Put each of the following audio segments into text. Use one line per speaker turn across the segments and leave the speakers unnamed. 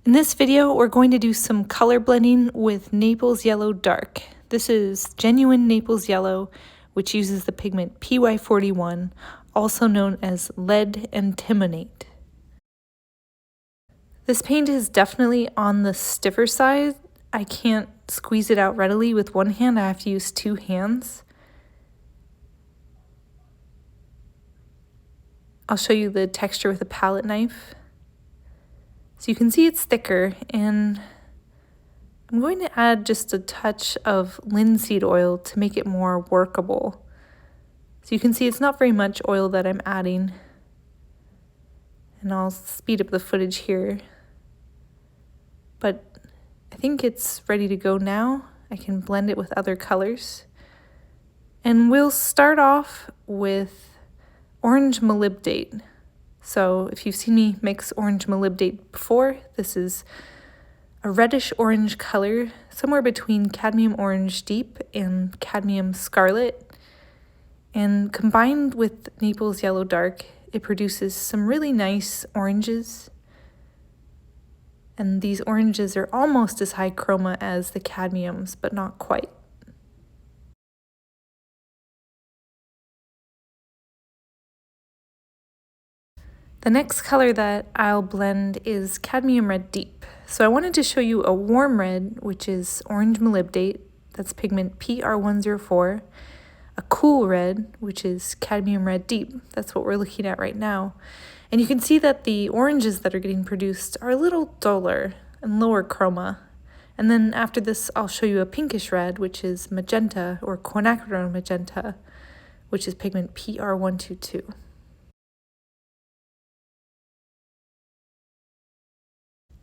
In this video, we're going to do some color blending with Naples Yellow Dark. This is genuine Naples Yellow, which uses the pigment PY41, also known as lead antimonate. This paint is definitely on the stiffer side. I can't squeeze it out readily with one hand, I have to use two hands. I'll show you the texture with a palette knife. So you can see it's thicker, and I'm going to add just a touch of linseed oil to make it more workable. So you can see it's not very much oil that I'm adding. And I'll speed up the footage here. But I think it's ready to go now. I can blend it with other colors. And we'll start off with orange molybdate. So if you've seen me mix orange molybdate before, this is a reddish orange color, somewhere between cadmium orange deep and cadmium scarlet. And combined with Naples Yellow Dark, it produces some really nice oranges. And these oranges are almost as high chroma as the cadmiums, but not quite. The next color that I'll blend is Cadmium Red Deep. So I wanted to show you a warm red, which is orange molybdate, that's pigment PR104, a cool red, which is Cadmium Red Deep, that's what we're looking at right now. And you can see that the oranges that are getting produced are a little duller and lower chroma. And then after this, I'll show you a pinkish red, which is magenta, or quinacridone magenta, which is pigment PR122.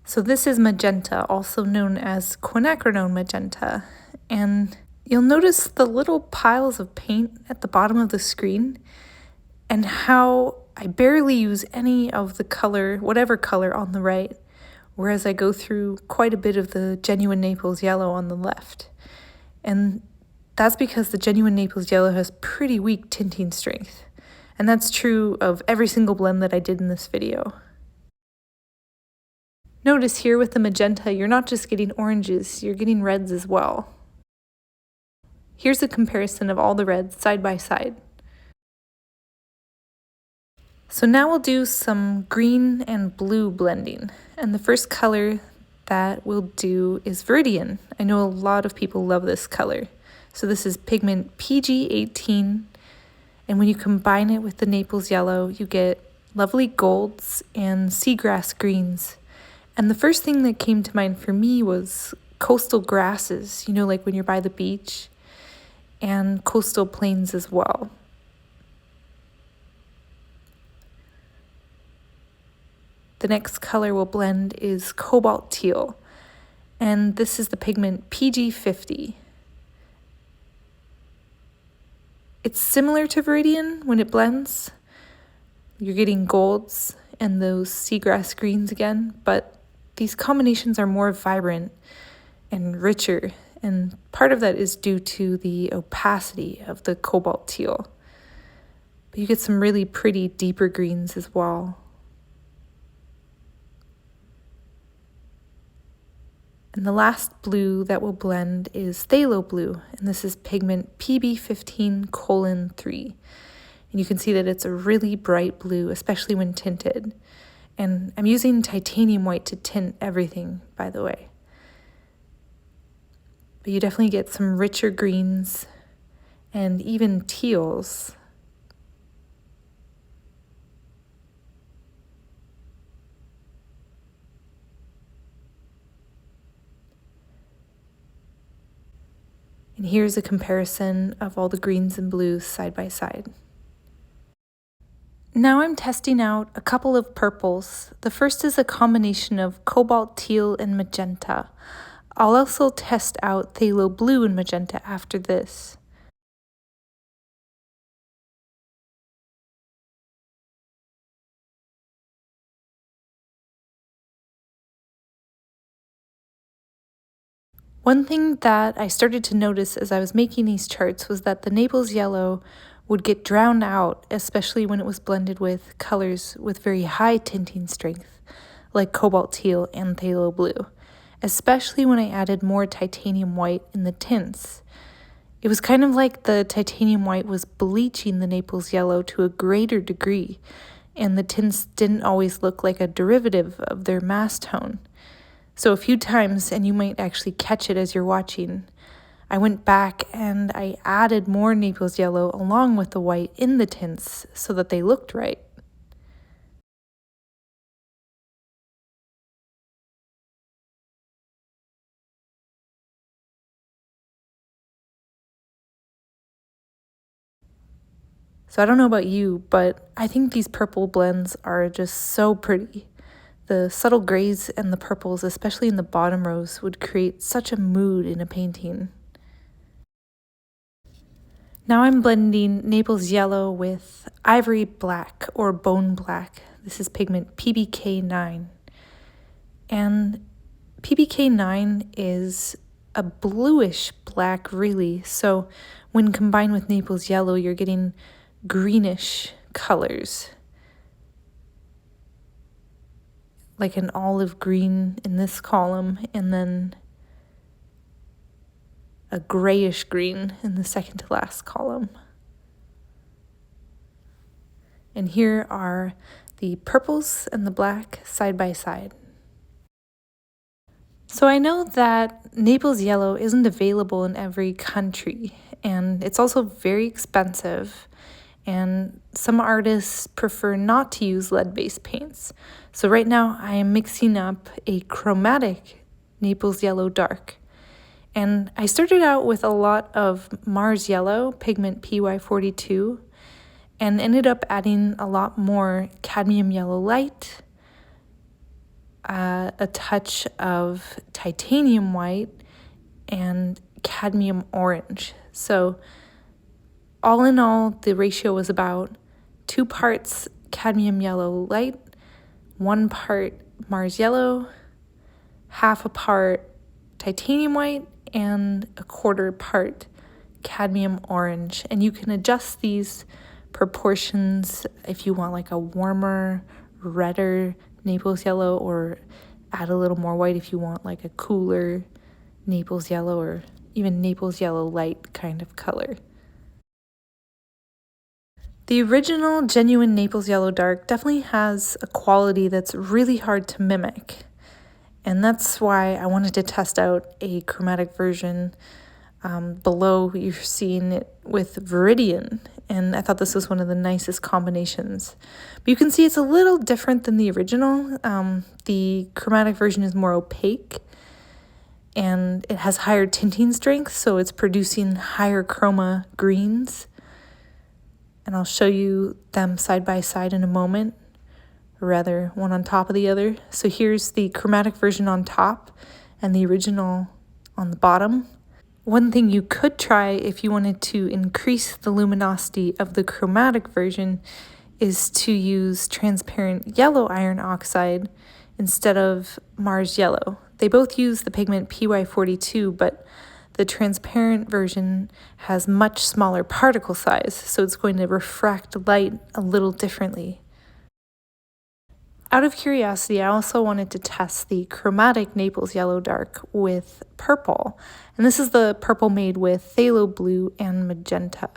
So this is magenta, also known as quinacridone magenta, and you'll notice the little piles of paint at the bottom of the screen and how I barely use any of the color, whatever color on the right, whereas I go through quite a bit of the genuine Naples Yellow on the left. And that's because the genuine Naples Yellow has pretty weak tinting strength, and that's true of every single blend that I did in this video. Notice here with the magenta, you're not just getting oranges, you're getting reds as well. Here's a comparison of all the reds side by side. So now we'll do some green and blue blending. And the first color that we'll do is Viridian. I know a lot of people love this color. So this is pigment PG18. And when you combine it with the Naples Yellow, you get lovely golds and seagrass greens. And the first thing that came to mind for me was coastal grasses, you know, like when you're by the beach, and coastal plains as well. The next color we'll blend is cobalt teal, and this is the pigment PG50. It's similar to Viridian when it blends. You're getting golds and those seagrass greens again, but these combinations are more vibrant and richer, and part of that is due to the opacity of the cobalt teal. But you get some really pretty deeper greens as well. And the last blue that we'll blend is phthalo blue, and this is pigment PB15:3. And you can see that it's a really bright blue, especially when tinted. And I'm using titanium white to tint everything, by the way. But you definitely get some richer greens and even teals. And here's a comparison of all the greens and blues side by side. Now I'm testing out a couple of purples. The first is a combination of cobalt teal and magenta. I'll also test out phthalo blue and magenta after this. One thing that I started to notice as I was making these charts was that the Naples Yellow would get drowned out, especially when it was blended with colors with very high tinting strength, like cobalt teal and phthalo blue, especially when I added more titanium white in the tints. It was kind of like the titanium white was bleaching the Naples yellow to a greater degree, and the tints didn't always look like a derivative of their mass tone. So a few times, and you might actually catch it as you're watching, I went back and I added more Naples yellow along with the white in the tints so that they looked right. So I don't know about you, but I think these purple blends are just so pretty. The subtle grays and the purples, especially in the bottom rows, would create such a mood in a painting. Now I'm blending Naples yellow with ivory black or bone black. This is pigment PBK9. And PBK9 is a bluish black, really. So when combined with Naples yellow, you're getting greenish colors, like an olive green in this column, and then a grayish green in the second to last column. And here are the purples and the black side by side. So I know that Naples yellow isn't available in every country, and it's also very expensive, and some artists prefer not to use lead-based paints. So right now I am mixing up a chromatic Naples Yellow Dark. And I started out with a lot of Mars Yellow, pigment PY42, and ended up adding a lot more Cadmium Yellow Light, a touch of Titanium White, and Cadmium Orange. So all in all, the ratio was about 2 parts Cadmium Yellow Light, 1 part Mars Yellow, half a part Titanium White, and a 1/4 part Cadmium Orange. And you can adjust these proportions if you want like a warmer, redder Naples Yellow, or add a little more white if you want like a cooler Naples Yellow, or even Naples Yellow Light kind of color. The original genuine Naples Yellow Dark definitely has a quality that's really hard to mimic. And that's why I wanted to test out a chromatic version. Below you're seeing it with Viridian, and I thought this was one of the nicest combinations. But you can see it's a little different than the original. The chromatic version is more opaque, and it has higher tinting strength, so it's producing higher chroma greens. And I'll show you them side by side in a moment, or rather one on top of the other. So here's the chromatic version on top and the original on the bottom. One thing you could try if you wanted to increase the luminosity of the chromatic version is to use transparent yellow iron oxide instead of Mars Yellow. They both use the pigment PY42, but the transparent version has much smaller particle size, so it's going to refract light a little differently. Out of curiosity, I also wanted to test the chromatic Naples Yellow Dark with purple. And this is the purple made with phthalo blue and magenta,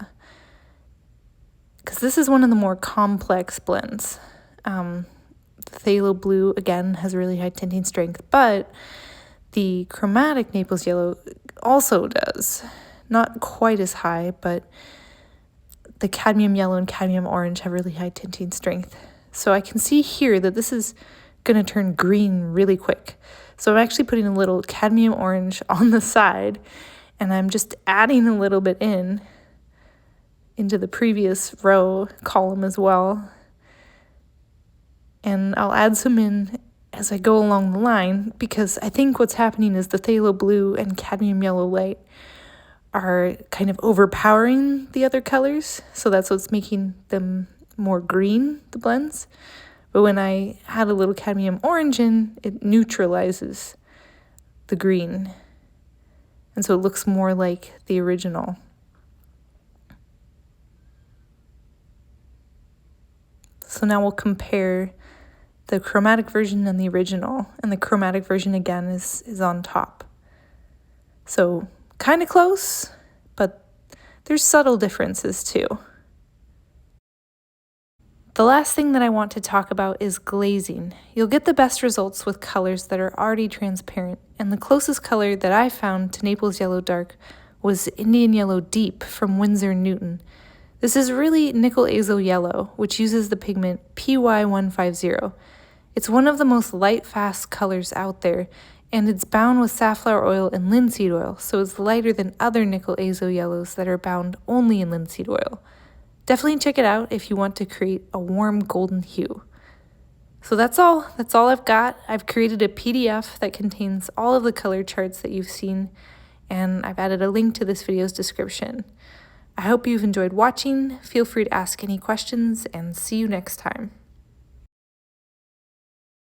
because this is one of the more complex blends. Phthalo blue, again, has really high tinting strength, but the chromatic Naples Yellow also does. Not quite as high, but the cadmium yellow and cadmium orange have really high tinting strength. So I can see here that this is going to turn green really quick. So I'm actually putting a little cadmium orange on the side, and I'm just adding a little bit into the previous row column as well. And I'll add some in as I go along the line, because I think what's happening is the phthalo blue and cadmium yellow light are kind of overpowering the other colors, so that's what's making them more green, the blends. But when I add a little cadmium orange in, it neutralizes the green, and so it looks more like the original. So now we'll compare the chromatic version and the original, and the chromatic version again is on top. So kind of close, but there's subtle differences too. The last thing that I want to talk about is glazing. You'll get the best results with colors that are already transparent, and the closest color that I found to Naples Yellow Dark was Indian Yellow Deep from Winsor & Newton. This is really nickel azo yellow, which uses the pigment PY150. It's one of the most light, fast colors out there, and it's bound with safflower oil and linseed oil, so it's lighter than other nickel azo yellows that are bound only in linseed oil. Definitely check it out if you want to create a warm golden hue. So that's all I've got. I've created a PDF that contains all of the color charts that you've seen, and I've added a link to this video's description. I hope you've enjoyed watching. Feel free to ask any questions, and see you next time.